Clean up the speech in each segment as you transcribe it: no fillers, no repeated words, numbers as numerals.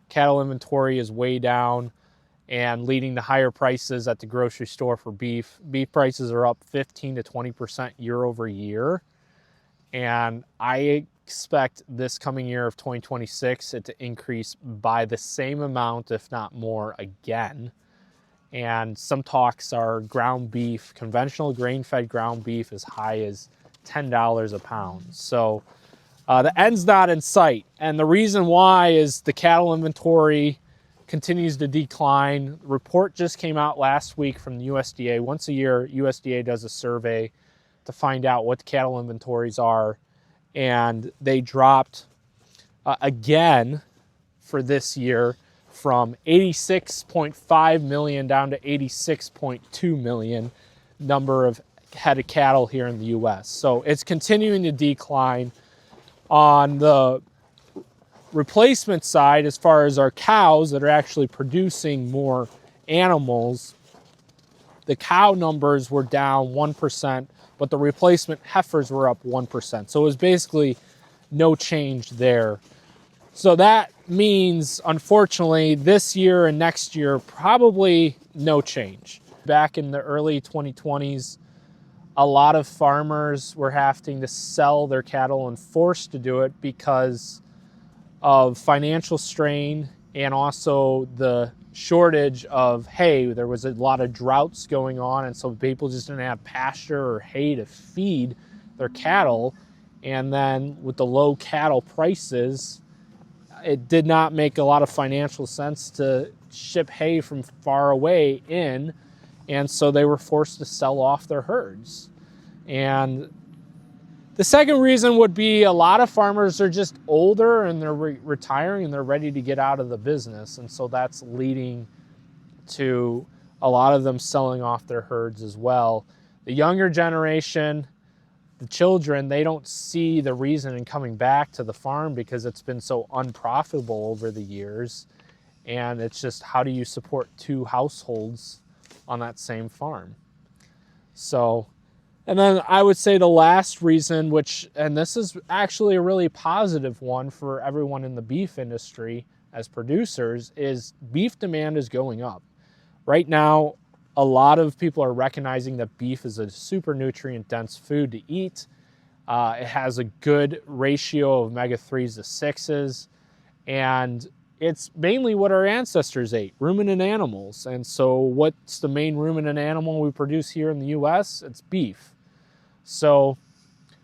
cattle inventory is way down and leading to higher prices at the grocery store for beef. Beef prices are up 15 to 20% year over year. And I expect this coming year of 2026 it to increase by the same amount, if not more, again. And some talks are ground beef, conventional grain-fed ground beef, as high as $10 a pound. So the end's not in sight. And the reason why is the cattle inventory continues to decline. The report just came out last week from the USDA. Once a year, USDA does a survey to find out what the cattle inventories are. And they dropped again for this year from 86.5 million down to 86.2 million number of head of cattle here in the US. So it's continuing to decline. On the replacement side, as far as our cows that are actually producing more animals, the cow numbers were down 1%, but the replacement heifers were up 1%. So it was basically no change there. So that means, unfortunately, this year and next year, probably no change. Back in the early 2020s, a lot of farmers were having to sell their cattle and forced to do it because of financial strain and also the shortage of hay. There was a lot of droughts going on, and so people just didn't have pasture or hay to feed their cattle. And then with the low cattle prices, it did not make a lot of financial sense to ship hay from far away in, and so they were forced to sell off their herds. And the second reason would be a lot of farmers are just older and they're retiring and they're ready to get out of the business, and so that's leading to a lot of them selling off their herds as well. The younger generation, the children, they don't see the reason in coming back to the farm because it's been so unprofitable over the years. And it's just, how do you support two households on that same farm? So, and then I would say the last reason, and this is actually a really positive one for everyone in the beef industry as producers, is beef demand is going up. Right now, a lot of people are recognizing that beef is a super nutrient-dense food to eat. It has a good ratio of omega-3s to 6s, and it's mainly what our ancestors ate, ruminant animals. And so what's the main ruminant animal we produce here in the US? It's beef. So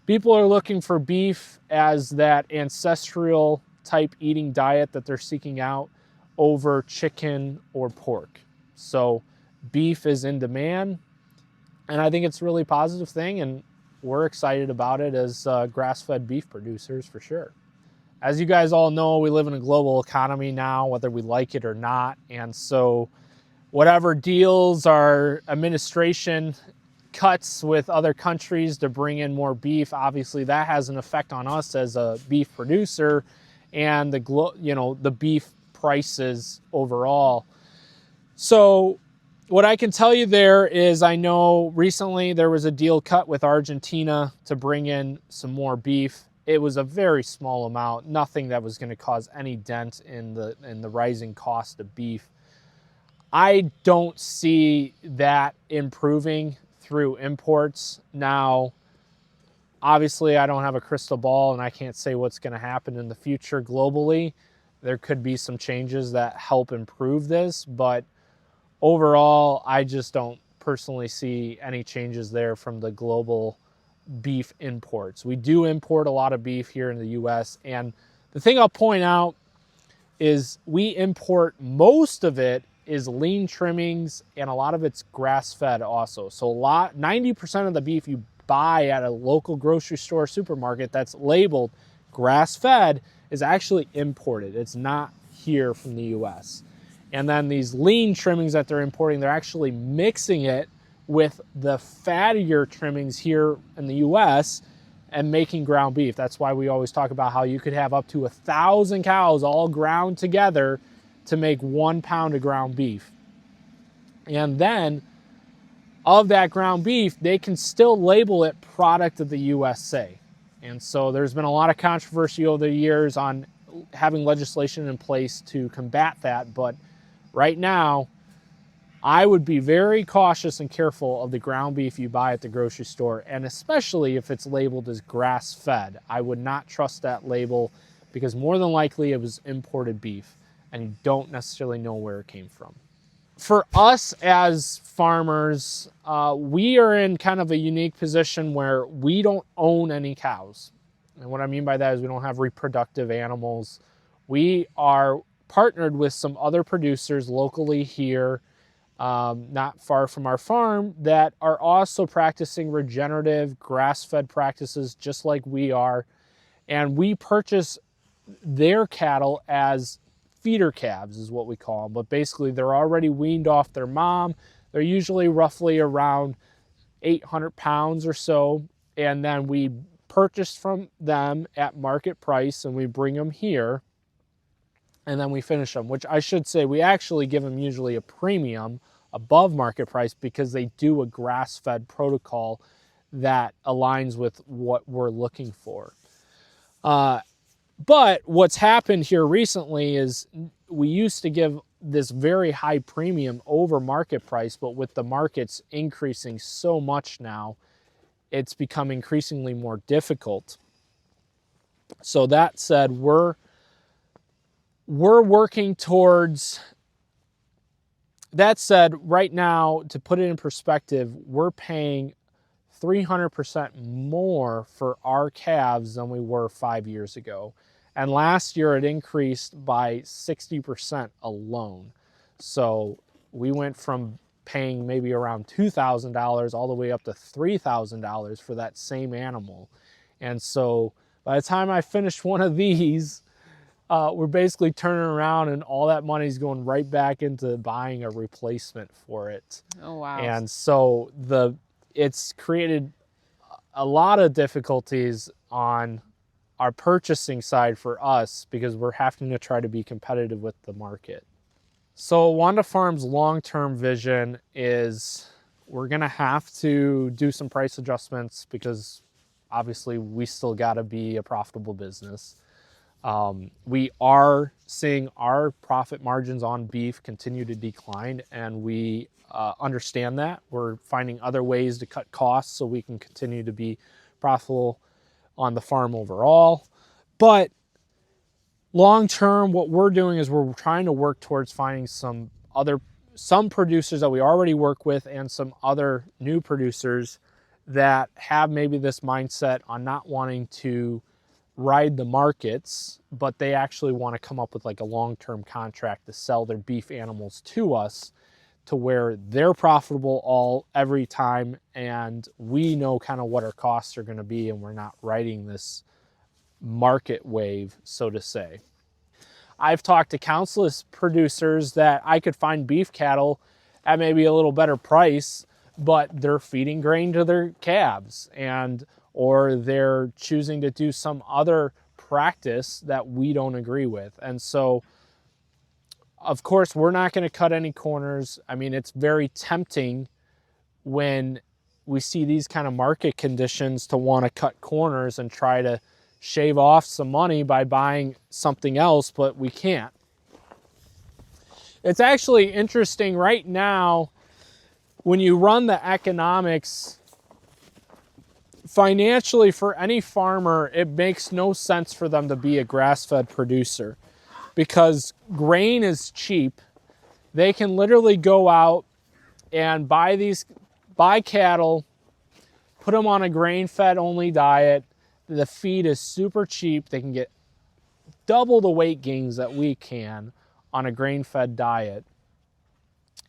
people are looking for beef as that ancestral type eating diet that they're seeking out over chicken or pork. So beef is in demand, and I think it's a really positive thing, and we're excited about it as grass-fed beef producers for sure. As you guys all know, we live in a global economy now, whether we like it or not, and so whatever deals our administration cuts with other countries to bring in more beef, obviously that has an effect on us as a beef producer and the beef prices overall. So what I can tell you there is, I know recently there was a deal cut with Argentina to bring in some more beef. It was a very small amount, nothing that was going to cause any dent in the rising cost of beef. I don't see that improving through imports. Now, obviously, I don't have a crystal ball and I can't say what's going to happen in the future globally. There could be some changes that help improve this, but overall, I just don't personally see any changes there from the global beef imports. We do import a lot of beef here in the US, and the thing I'll point out is we import, most of it is lean trimmings, and a lot of it's grass-fed also. So 90% of the beef you buy at a local grocery store, supermarket that's labeled grass-fed is actually imported. It's not here from the US. And then these lean trimmings that they're importing, they're actually mixing it with the fattier trimmings here in the US and making ground beef. That's why we always talk about how you could have up to 1,000 cows all ground together to make 1 pound of ground beef. And then of that ground beef, they can still label it product of the USA. And so there's been a lot of controversy over the years on having legislation in place to combat that. But right now, I would be very cautious and careful of the ground beef you buy at the grocery store, and especially if it's labeled as grass-fed. I would not trust that label because more than likely it was imported beef, and you don't necessarily know where it came from. For us as farmers, we are in kind of a unique position where we don't own any cows. And what I mean by that is we don't have reproductive animals. We are partnered with some other producers locally here, not far from our farm, that are also practicing regenerative grass-fed practices just like we are. And we purchase their cattle as feeder calves is what we call them, but basically they're already weaned off their mom. They're usually roughly around 800 pounds or so, and then we purchase from them at market price and we bring them here and then we finish them, which I should say we actually give them usually a premium above market price because they do a grass-fed protocol that aligns with what we're looking for. But what's happened here recently is we used to give this very high premium over market price, but with the markets increasing so much now, it's become increasingly more difficult. So that said, we're working towards, that said, right now, to put it in perspective, we're paying 300% more for our calves than we were 5 years ago. And last year it increased by 60% alone. So we went from paying maybe around $2,000 all the way up to $3,000 for that same animal. And so by the time I finished one of these, we're basically turning around and all that money is going right back into buying a replacement for it. Oh, wow. And so it's created a lot of difficulties on our purchasing side for us because we're having to try to be competitive with the market. So Wanda Farms' long-term vision is we're gonna have to do some price adjustments because obviously we still gotta be a profitable business. We are seeing our profit margins on beef continue to decline, and we understand that. We're finding other ways to cut costs so we can continue to be profitable on the farm overall. But long term, what we're doing is we're trying to work towards finding some producers that we already work with and some other new producers that have maybe this mindset on not wanting to ride the markets, but they actually want to come up with like a long-term contract to sell their beef animals to us to where they're profitable every time, and we know kind of what our costs are going to be, and we're not riding this market wave, so to say. I've talked to countless producers that I could find beef cattle at maybe a little better price, but they're feeding grain to their calves, or they're choosing to do some other practice that we don't agree with. And so, of course, we're not going to cut any corners. I mean, it's very tempting when we see these kind of market conditions to want to cut corners and try to shave off some money by buying something else, but we can't. It's actually interesting right now when you run the economics financially for any farmer, it makes no sense for them to be a grass-fed producer because grain is cheap. They can literally go out and buy cattle, put them on a grain-fed only diet. The feed is super cheap. They can get double the weight gains that we can on a grain-fed diet,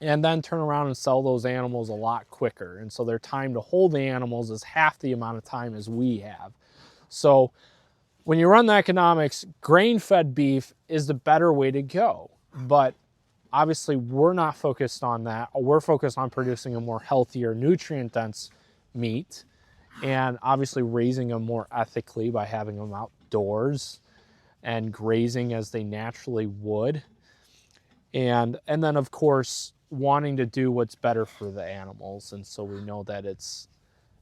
and then turn around and sell those animals a lot quicker. And so their time to hold the animals is half the amount of time as we have. So when you run the economics, grain-fed beef is the better way to go. But obviously we're not focused on that. We're focused on producing a more healthier, nutrient-dense meat, and obviously raising them more ethically by having them outdoors and grazing as they naturally would. And then, of course, wanting to do what's better for the animals. And so we know that it's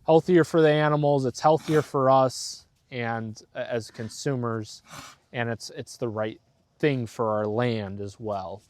healthier for the animals, it's healthier for us and as consumers, and it's the right thing for our land as well.